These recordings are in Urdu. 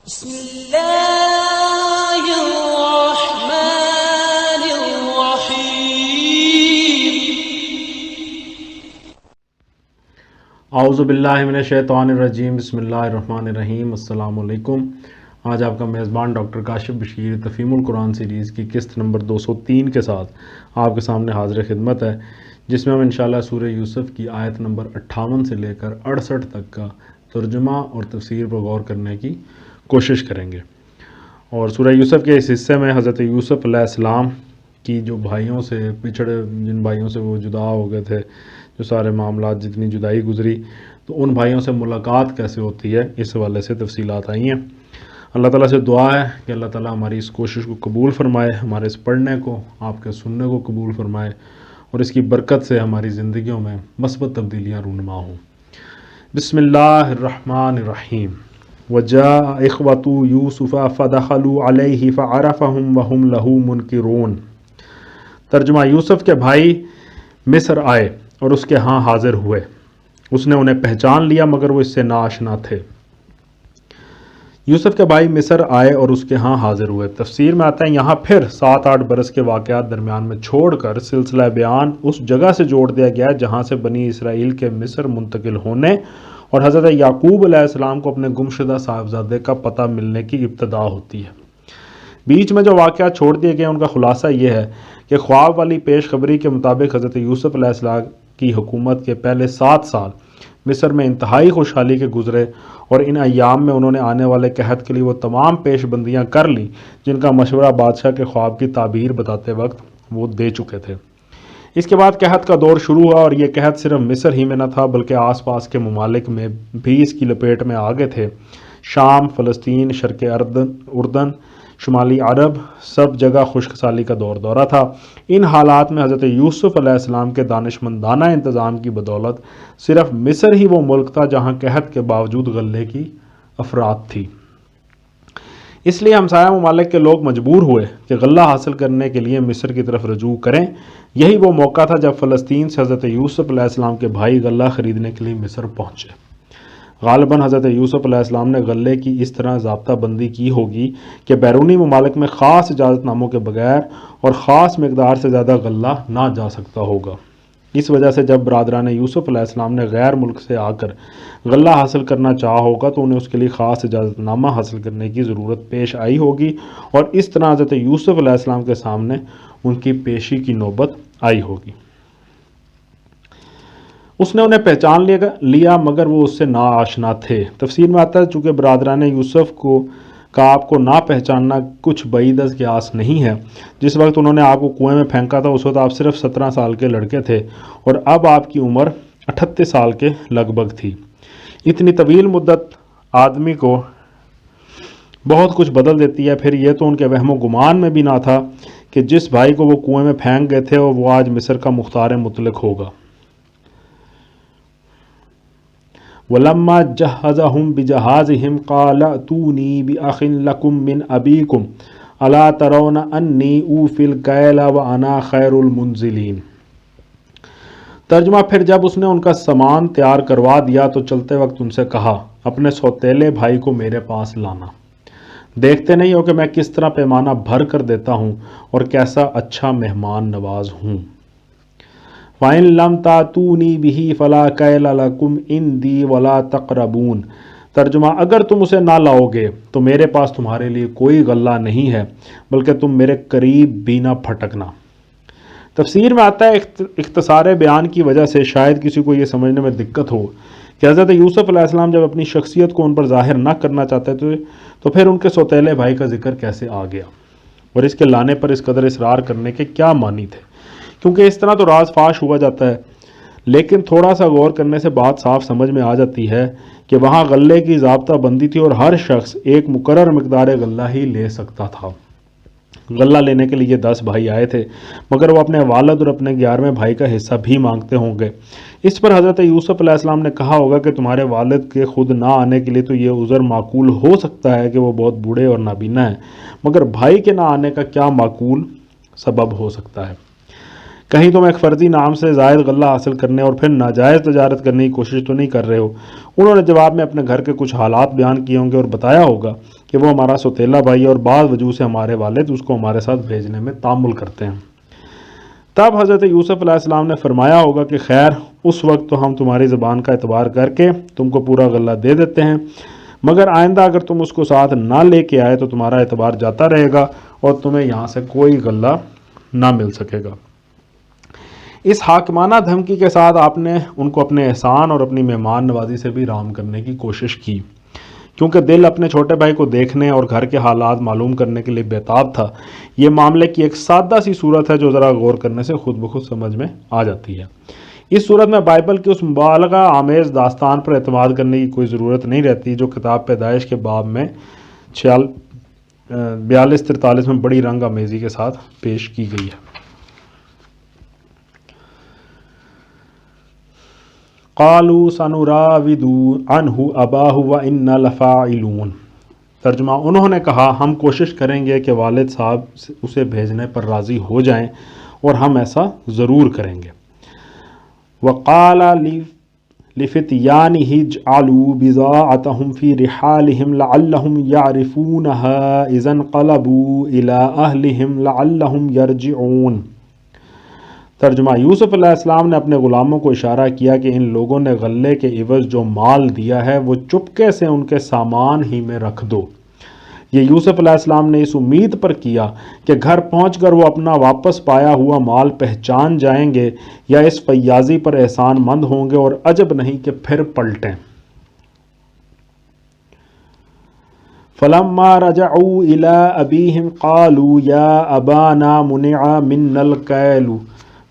بسم اللہ الرحمن الرحیم۔ اعوذ باللہ من الشیطان الرجیم، بسم اللہ الرحمن الرحیم۔ السلام علیکم۔ آج آپ کا میزبان ڈاکٹر کاشف بشیر تفہیم القرآن سیریز کی قسط نمبر 203 کے ساتھ آپ کے سامنے حاضر خدمت ہے، جس میں ہم انشاءاللہ سورہ یوسف کی آیت نمبر 58 سے لے کر 68 تک کا ترجمہ اور تفسیر پر غور کرنے کی کوشش کریں گے۔ اور سورہ یوسف کے اس حصے میں حضرت یوسف علیہ السلام کی جو بھائیوں سے جن بھائیوں سے وہ جدا ہو گئے تھے، جو سارے معاملات جتنی جدائی گزری، تو ان بھائیوں سے ملاقات کیسے ہوتی ہے، اس حوالے سے تفصیلات آئی ہیں۔ اللہ تعالیٰ سے دعا ہے کہ اللہ تعالیٰ ہماری اس کوشش کو قبول فرمائے، ہمارے اس پڑھنے کو، آپ کے سننے کو قبول فرمائے، اور اس کی برکت سے ہماری زندگیوں میں مثبت تبدیلیاں رونما ہوں۔ بسم اللہ الرحمن الرحیم۔ وجاء اخوۃ یوسف فدخلوا علیہ فعرفہم وہم لہ منکرون۔ ترجمہ: یوسف کے بھائی مصر آئے اور اس کے ہاں حاضر ہوئے، اس نے انہیں پہچان لیا مگر وہ اس سے ناآشنا تھے۔ یوسف کے بھائی مصر آئے اور اس کے ہاں حاضر ہوئے۔ تفسیر میں آتا ہے یہاں پھر 7-8 برس کے واقعات درمیان میں چھوڑ کر سلسلہ بیان اس جگہ سے جوڑ دیا گیا جہاں سے بنی اسرائیل کے مصر منتقل ہونے اور حضرت یعقوب علیہ السلام کو اپنے گمشدہ صاحبزادے کا پتہ ملنے کی ابتدا ہوتی ہے۔ بیچ میں جو واقعات چھوڑ دیے گئے ان کا خلاصہ یہ ہے کہ خواب والی پیش خبری کے مطابق حضرت یوسف علیہ السلام کی حکومت کے پہلے 7 سال مصر میں انتہائی خوشحالی کے گزرے، اور ان ایام میں انہوں نے آنے والے قحط کے لیے وہ تمام پیش بندیاں کر لیں جن کا مشورہ بادشاہ کے خواب کی تعبیر بتاتے وقت وہ دے چکے تھے۔ اس کے بعد قحط کا دور شروع ہوا، اور یہ قحط صرف مصر ہی میں نہ تھا بلکہ آس پاس کے ممالک میں بھی اس کی لپیٹ میں آ گئے تھے۔ شام، فلسطین، شرق اردن، شمالی عرب، سب جگہ خشک سالی کا دورہ تھا۔ ان حالات میں حضرت یوسف علیہ السلام کے دانشمندانہ انتظام کی بدولت صرف مصر ہی وہ ملک تھا جہاں قحط کے باوجود غلے کی افراط تھی۔ اس لیے ہمسایہ ممالک کے لوگ مجبور ہوئے کہ غلہ حاصل کرنے کے لیے مصر کی طرف رجوع کریں۔ یہی وہ موقع تھا جب فلسطین سے حضرت یوسف علیہ السلام کے بھائی غلہ خریدنے کے لیے مصر پہنچے۔ غالباً حضرت یوسف علیہ السلام نے غلے کی اس طرح ضابطہ بندی کی ہوگی کہ بیرونی ممالک میں خاص اجازت ناموں کے بغیر اور خاص مقدار سے زیادہ غلہ نہ جا سکتا ہوگا۔ اس وجہ سے جب برادران یوسف علیہ السلام نے غیر ملک سے آ کر غلہ حاصل کرنا چاہا ہوگا تو انہیں اس کے لیے خاص اجازت نامہ حاصل کرنے کی ضرورت پیش آئی ہوگی، اور اس طرح حضرت یوسف علیہ السلام کے سامنے ان کی پیشی کی نوبت آئی ہوگی۔ اس نے انہیں پہچان لیا مگر وہ اس سے ناآشنا تھے۔ تفسیر میں آتا ہے چونکہ برادران یوسف کا آپ کو نہ پہچاننا کچھ بعید از قیاس نہیں ہے۔ جس وقت انہوں نے آپ کو کنویں میں پھینکا تھا اس وقت آپ صرف 17 سال کے لڑکے تھے، اور اب آپ کی عمر 38 سال کے لگ بھگ تھی۔ اتنی طویل مدت آدمی کو بہت کچھ بدل دیتی ہے۔ پھر یہ تو ان کے وہم و گمان میں بھی نہ تھا کہ جس بھائی کو وہ کنویں میں پھینک گئے تھے وہ آج مصر کا مختار مطلق ہوگا۔ وَلَمَّا جَهَّزَهُم بِجَهَازِهِمْ قَالَ ائْتُونِي بِأَخٍ لَكُم مِّنْ أَبِيكُمْ أَلَا تَرَوْنَ أَنِّي أُوفِي الْكَيْلَ وَأَنَا خَيْرُ الْمُنزِلِينَ۔ ترجمہ: پھر جب اس نے ان کا سامان تیار کروا دیا تو چلتے وقت ان سے کہا، اپنے سوتیلے بھائی کو میرے پاس لانا۔ دیکھتے نہیں ہو کہ میں کس طرح پیمانہ بھر کر دیتا ہوں اور کیسا اچھا مہمان نواز ہوں۔ فَإِن لَمْ تَأْتُونِي بِهِ فَلَا كَيْلَ لَكُمْ عِندِي وَلَا تَقْرَبُونَ۔ ترجمہ: اگر تم اسے نہ لاؤ گے تو میرے پاس تمہارے لیے کوئی غلہ نہیں ہے، بلکہ تم میرے قریب بھی نہ پھٹکنا۔ تفسیر میں آتا ہے اختصار بیان کی وجہ سے شاید کسی کو یہ سمجھنے میں دقت ہو کہ حضرت یوسف علیہ السلام جب اپنی شخصیت کو ان پر ظاہر نہ کرنا چاہتے تھے تو پھر ان کے سوتیلے بھائی کا ذکر کیسے آ گیا، اور اس کے لانے پر اس قدر اصرار کرنے کے کیا معنی تھے، کیونکہ اس طرح تو راز فاش ہوا جاتا ہے۔ لیکن تھوڑا سا غور کرنے سے بات صاف سمجھ میں آ جاتی ہے کہ وہاں غلے کی ضابطہ بندی تھی اور ہر شخص ایک مقرر مقدار غلہ ہی لے سکتا تھا۔ غلہ لینے کے لیے 10 بھائی آئے تھے، مگر وہ اپنے والد اور اپنے 11ویں بھائی کا حصہ بھی مانگتے ہوں گے۔ اس پر حضرت یوسف علیہ السلام نے کہا ہوگا کہ تمہارے والد کے خود نہ آنے کے لیے تو یہ عذر معقول ہو سکتا ہے کہ وہ بہت بوڑھے اور نابینا ہیں، مگر بھائی کے نہ آنے کا کیا معقول سبب ہو سکتا ہے؟ کہیں تم ایک فرضی نام سے زائد غلہ حاصل کرنے اور پھر ناجائز تجارت کرنے کی کوشش تو نہیں کر رہے ہو؟ انہوں نے جواب میں اپنے گھر کے کچھ حالات بیان کیے ہوں گے اور بتایا ہوگا کہ وہ ہمارا سوتیلا بھائی ہے اور بعض وجوہ سے ہمارے والد اس کو ہمارے ساتھ بھیجنے میں تامل کرتے ہیں۔ تب حضرت یوسف علیہ السلام نے فرمایا ہوگا کہ خیر اس وقت تو ہم تمہاری زبان کا اعتبار کر کے تم کو پورا غلہ دے دیتے ہیں، مگر آئندہ اگر تم اس کو ساتھ نہ لے کے آئے تو تمہارا اعتبار جاتا رہے گا اور تمہیں یہاں سے کوئی غلہ نہ مل سکے گا۔ اس حاکمانہ دھمکی کے ساتھ آپ نے ان کو اپنے احسان اور اپنی مہمان نوازی سے بھی رام کرنے کی کوشش کی، کیونکہ دل اپنے چھوٹے بھائی کو دیکھنے اور گھر کے حالات معلوم کرنے کے لیے بےتاب تھا۔ یہ معاملے کی ایک سادہ سی صورت ہے جو ذرا غور کرنے سے خود بخود سمجھ میں آ جاتی ہے۔ اس صورت میں بائبل کی اس مبالغہ آمیز داستان پر اعتماد کرنے کی کوئی ضرورت نہیں رہتی جو کتاب پیدائش کے باب میں 42-43 میں بڑی رنگ آمیزی کے ساتھ پیش کی گئی ہے۔ قالوا سنراود عنہ اباہ وإنا لفاعلون۔ ترجمہ، انہوں نے کہا ہم کوشش کریں گے کہ والد صاحب اسے بھیجنے پر راضی ہو جائیں اور ہم ایسا ضرور کریں گے۔ وقال لفتيانه اجعلوا بضاعتهم في رحالهم لعلهم يعرفونها إذا انقلبوا إلى أهلهم لعلهم يرجعون۔ ترجمہ، یوسف علیہ السلام نے اپنے غلاموں کو اشارہ کیا کہ ان لوگوں نے غلے کے عوض جو مال دیا ہے وہ چپکے سے ان کے سامان ہی میں رکھ دو۔ یہ یوسف علیہ السلام نے اس امید پر کیا کہ گھر پہنچ کر وہ اپنا واپس پایا ہوا مال پہچان جائیں گے یا اس فیاضی پر احسان مند ہوں گے، اور عجب نہیں کہ پھر پلٹیں۔ فلما رجعوا إلى أبيهم قالوا يا أبانا منع منا الكيل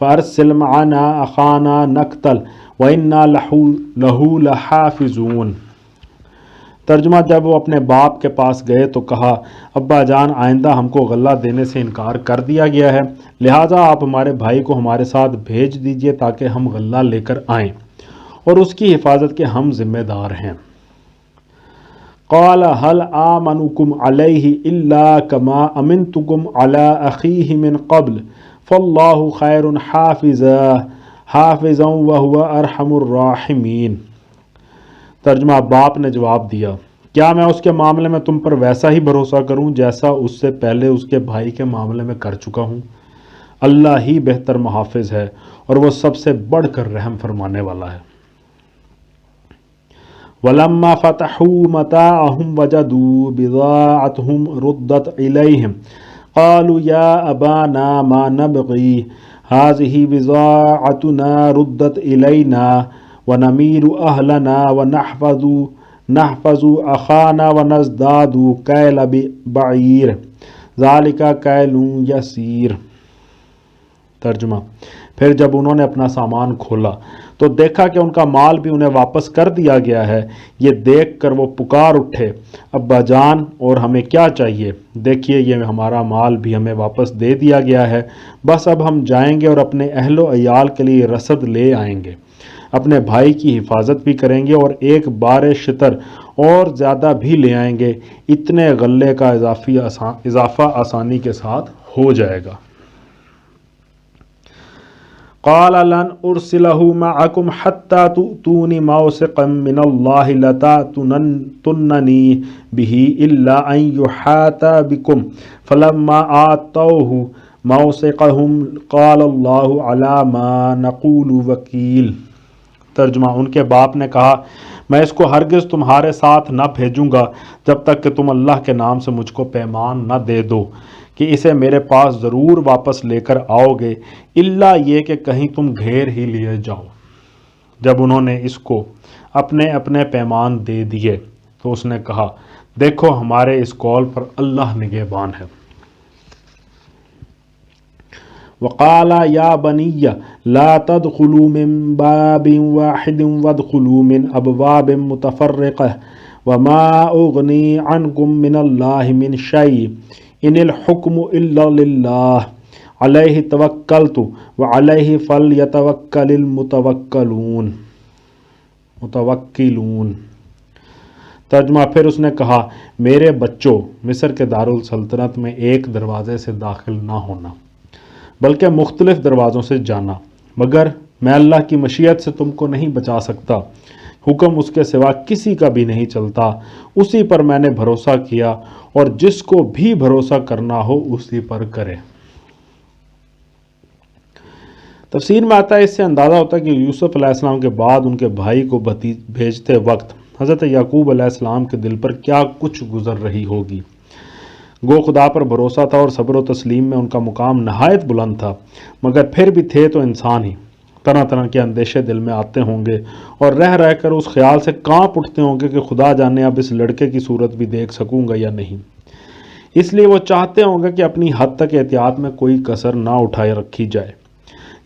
فأرسل معنا أخانا نقتل وإنا له لحافظون۔ ترجمہ، جب وہ اپنے باپ کے پاس گئے تو کہا ابا جان آئندہ ہم کو غلہ دینے سے انکار کر دیا گیا ہے، لہٰذا آپ ہمارے بھائی کو ہمارے ساتھ بھیج دیجئے تاکہ ہم غلہ لے کر آئیں اور اس کی حفاظت کے ہم ذمہ دار ہیں۔ قال هل آمنكم عليه إلا كما أمنتكم على أخيه من قبل فالله خير حافظا وهو أرحم الراحمين۔ ترجمہ، باپ نے جواب دیا کیا میں اس کے معاملے میں تم پر ویسا ہی بھروسہ کروں جیسا اس سے پہلے اس کے بھائی کے معاملے میں کر چکا ہوں؟ اللہ ہی بہتر محافظ ہے اور وہ سب سے بڑھ کر رحم فرمانے والا ہے۔ وَلَمَّا فَتَحُوا مَتَاعَهُمْ وَجَدُوا بِضَاعَتَهُمْ رُدَّتْ إِلَيْهِمْ قَالُوا يَا أَبَانَا مَا نَبْغِي هَٰذِهِ بِضَاعَتُنَا رُدَّتْ إِلَيْنَا وَنَمِيرُ أَهْلَنَا وَنَحْفَظُ أَخَانَا وَنَزْدَادُ كَيْلَ بَعِيرٍ ذَلِكَ كَيْلٌ يَسِيرٌ۔ ترجمہ، پھر جب انہوں نے اپنا سامان کھولا تو دیکھا کہ ان کا مال بھی انہیں واپس کر دیا گیا ہے۔ یہ دیکھ کر وہ پکار اٹھے ابا جان اور ہمیں کیا چاہیے، دیکھیے یہ ہمارا مال بھی ہمیں واپس دے دیا گیا ہے، بس اب ہم جائیں گے اور اپنے اہل و عیال کے لیے رسد لے آئیں گے، اپنے بھائی کی حفاظت بھی کریں گے اور ایک بار شتر اور زیادہ بھی لے آئیں گے، اتنے غلے کا اضافہ آسانی کے ساتھ ہو جائے گا۔ قال لن ارسله معكم حتى تؤتوني موثقا من الله لتأتونني به الا ان يحاط بكم فلما آتوه موثقهم قال الله على ما نقول وكيل۔ ترجمہ، ان کے باپ نے کہا میں اس کو ہرگز تمہارے ساتھ نہ بھیجوں گا جب تک کہ تم اللہ کے نام سے مجھ کو پیمان نہ دے دو کہ اسے میرے پاس ضرور واپس لے کر آؤ گے، الا یہ کہ کہیں تم گھیر ہی لیے جاؤ۔ جب انہوں نے اس کو اپنے اپنے پیمان دے دیے تو اس نے کہا دیکھو ہمارے اس قول پر اللہ نگہبان ہے۔ وقال یا بنی لا تدخلوا من باب واحد وادخلوا من ابواب متفرقة وما اغنی عنکم من اللہ من شیء ان الحکم الا للہ علیہ توکلت وعلیہ فلیتوکل المتوکلون۔ ترجمہ، پھر اس نے کہا میرے بچوں، مصر کے دارالسلطنت میں ایک دروازے سے داخل نہ ہونا بلکہ مختلف دروازوں سے جانا، مگر میں اللہ کی مشیت سے تم کو نہیں بچا سکتا، حکم اس کے سوا کسی کا بھی نہیں چلتا، اسی پر میں نے بھروسہ کیا، اور جس کو بھی بھروسہ کرنا ہو اسی پر کرے۔ تفسیر میں آتا ہے، اس سے اندازہ ہوتا ہے کہ یوسف علیہ السلام کے بعد ان کے بھائی کو بھیجتے وقت حضرت یعقوب علیہ السلام کے دل پر کیا کچھ گزر رہی ہوگی۔ گو خدا پر بھروسہ تھا اور صبر و تسلیم میں ان کا مقام نہایت بلند تھا، مگر پھر بھی تھے تو انسان ہی، طرح طرح کے اندیشے دل میں آتے ہوں گے اور رہ رہ کر اس خیال سے کانپ اٹھتے ہوں گے کہ خدا جانے اب اس لڑکے کی صورت بھی دیکھ سکوں گا یا نہیں۔ اس لیے وہ چاہتے ہوں گے کہ اپنی حد تک احتیاط میں کوئی کسر نہ اٹھائے رکھی جائے۔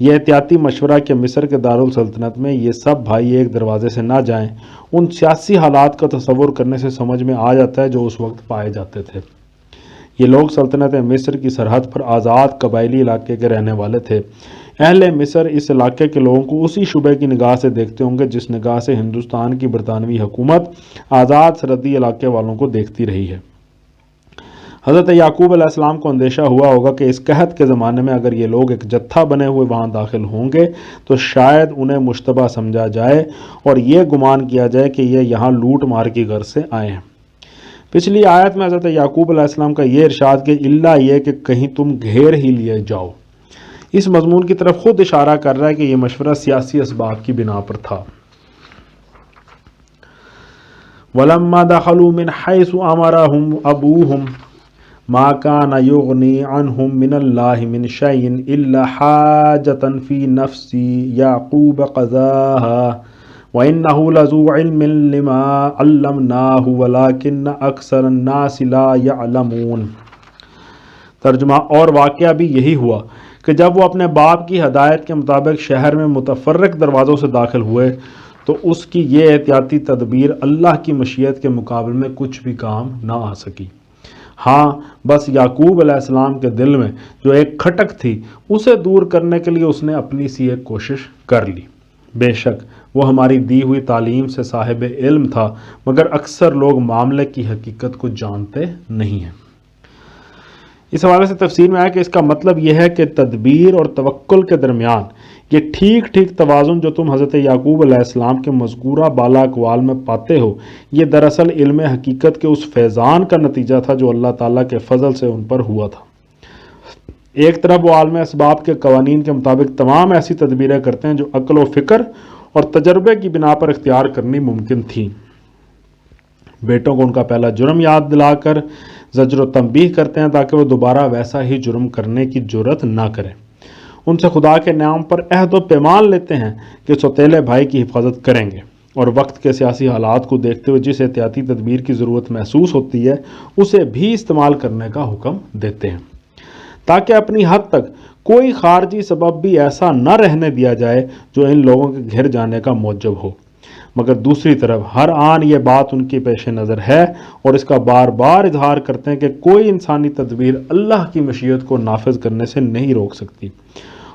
یہ احتیاطی مشورہ کہ مصر کے دارالسلطنت میں یہ سب بھائی ایک دروازے سے نہ جائیں، ان سیاسی حالات کا تصور کرنے سے سمجھ میں آ جاتا ہے جو اس وقت پائے جاتے تھے۔ یہ لوگ سلطنت مصر کی سرحد پر آزاد قبائلی علاقے کے رہنے والے تھے۔ اہل مصر اس علاقے کے لوگوں کو اسی شبہ کی نگاہ سے دیکھتے ہوں گے جس نگاہ سے ہندوستان کی برطانوی حکومت آزاد سرحدی علاقے والوں کو دیکھتی رہی ہے۔ حضرت یعقوب علیہ السلام کو اندیشہ ہوا ہوگا کہ اس قحط کے زمانے میں اگر یہ لوگ ایک جتھا بنے ہوئے وہاں داخل ہوں گے تو شاید انہیں مشتبہ سمجھا جائے اور یہ گمان کیا جائے کہ یہ یہاں لوٹ مار کی غرض سے آئے ہیں۔ پچھلی آیت میں حضرت یعقوب علیہ السلام کا یہ ارشاد کہ اللہ یہ کہ کہیں تم گھیر ہی لیے جاؤ، اس مضمون کی طرف خود اشارہ کر رہا ہے کہ یہ مشورہ سیاسی اسباب کی بنا پر تھا۔ وَلَمَّا دَخَلُوا مِنْ حَيْثُ أَمَرَهُمْ أَبُوهُمْ مَا كَانَ يُغْنِي عَنْهُمْ مِنَ اللَّهِ مِنْ شَيْءٍ إِلَّا حَاجَةً فِي نَفْسِ يَعْقُوبَ قَضَاهَا وَإِنَّهُ لَذُو عِلْمٍ لِمَا عَلَّمْنَاهُ وَلَكِنَّ أَكْثَرَ النَّاسِ لَا يَعْلَمُونَ۔ ترجمہ، اور واقعہ بھی یہی ہوا کہ جب وہ اپنے باپ کی ہدایت کے مطابق شہر میں متفرق دروازوں سے داخل ہوئے تو اس کی یہ احتیاطی تدبیر اللہ کی مشیت کے مقابل میں کچھ بھی کام نہ آ سکی۔ ہاں، بس یعقوب علیہ السلام کے دل میں جو ایک کھٹک تھی اسے دور کرنے کے لیے اس نے اپنی سی ایک کوشش کر لی۔ بے شک وہ ہماری دی ہوئی تعلیم سے صاحب علم تھا، مگر اکثر لوگ معاملے کی حقیقت کو جانتے نہیں ہیں۔ اس حوالے سے تفسیر میں آیا کہ اس کا مطلب یہ ہے کہ تدبیر اور توکل کے درمیان یہ ٹھیک ٹھیک توازن جو تم حضرت یعقوب علیہ السلام کے مذکورہ بالا اقوال میں پاتے ہو، یہ دراصل علم حقیقت کے اس فیضان کا نتیجہ تھا جو اللہ تعالیٰ کے فضل سے ان پر ہوا تھا۔ ایک طرف وہ عالم اسباب کے قوانین کے مطابق تمام ایسی تدبیریں کرتے ہیں جو عقل و فکر اور تجربے کی بنا پر اختیار کرنی ممکن تھیں۔ بیٹوں کو ان کا پہلا جرم یاد دلا کر زجر و تنبیہ کرتے ہیں تاکہ وہ دوبارہ ویسا ہی جرم کرنے کی جرأت نہ کریں۔ ان سے خدا کے نام پر عہد و پیمان لیتے ہیں کہ سوتیلے بھائی کی حفاظت کریں گے، اور وقت کے سیاسی حالات کو دیکھتے ہوئے جس احتیاطی تدبیر کی ضرورت محسوس ہوتی ہے اسے بھی استعمال کرنے کا حکم دیتے ہیں، تاکہ اپنی حد تک کوئی خارجی سبب بھی ایسا نہ رہنے دیا جائے جو ان لوگوں کے گھر جانے کا موجب ہو۔ مگر دوسری طرف ہر آن یہ بات ان کے پیش نظر ہے اور اس کا بار بار اظہار کرتے ہیں کہ کوئی انسانی تدبیر اللہ کی مشیت کو نافذ کرنے سے نہیں روک سکتی،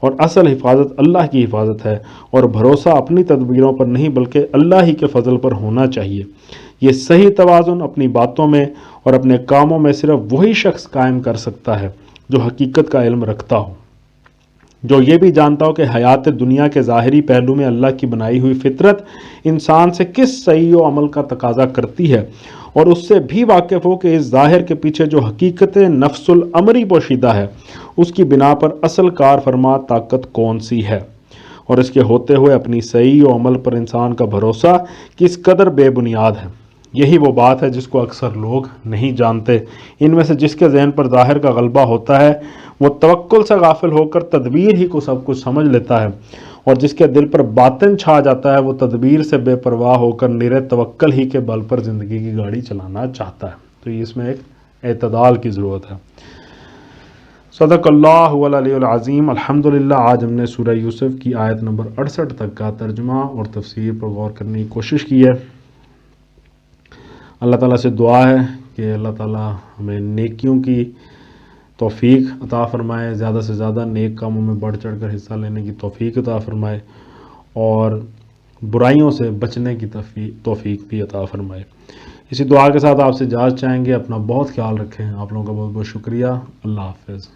اور اصل حفاظت اللہ کی حفاظت ہے، اور بھروسہ اپنی تدبیروں پر نہیں بلکہ اللہ ہی کے فضل پر ہونا چاہیے۔ یہ صحیح توازن اپنی باتوں میں اور اپنے کاموں میں صرف وہی شخص قائم کر سکتا ہے جو حقیقت کا علم رکھتا ہو، جو یہ بھی جانتا ہو کہ حیات دنیا کے ظاہری پہلو میں اللہ کی بنائی ہوئی فطرت انسان سے کس صحیح و عمل کا تقاضا کرتی ہے، اور اس سے بھی واقف ہو کہ اس ظاہر کے پیچھے جو حقیقت نفس الامری پوشیدہ ہے اس کی بنا پر اصل کار فرما طاقت کون سی ہے، اور اس کے ہوتے ہوئے اپنی صحیح و عمل پر انسان کا بھروسہ کس قدر بے بنیاد ہے۔ یہی وہ بات ہے جس کو اکثر لوگ نہیں جانتے۔ ان میں سے جس کے ذہن پر ظاہر کا غلبہ ہوتا ہے وہ توکل سے غافل ہو کر تدبیر ہی کو سب کچھ سمجھ لیتا ہے، اور جس کے دل پر باطن چھا جاتا ہے وہ تدبیر سے بے پرواہ ہو کر نرے توکل ہی کے بل پر زندگی کی گاڑی چلانا چاہتا ہے۔ تو اس میں ایک اعتدال کی ضرورت ہے۔ صدق اللہ العلی العظیم۔ الحمدللہ آج ہم نے سورہ یوسف کی آیت نمبر 68 تک کا ترجمہ اور تفسیر پر غور کرنے کی کوشش کی ہے۔ اللہ تعالیٰ سے دعا ہے کہ اللہ تعالیٰ ہمیں نیکیوں کی توفیق عطا فرمائے، زیادہ سے زیادہ نیک کاموں میں بڑھ چڑھ کر حصہ لینے کی توفیق عطا فرمائے، اور برائیوں سے بچنے کی توفیق بھی عطا فرمائے۔ اسی دعا کے ساتھ آپ سے اجازت چاہیں گے۔ اپنا بہت خیال رکھیں۔ آپ لوگوں کا بہت بہت شکریہ۔ اللہ حافظ۔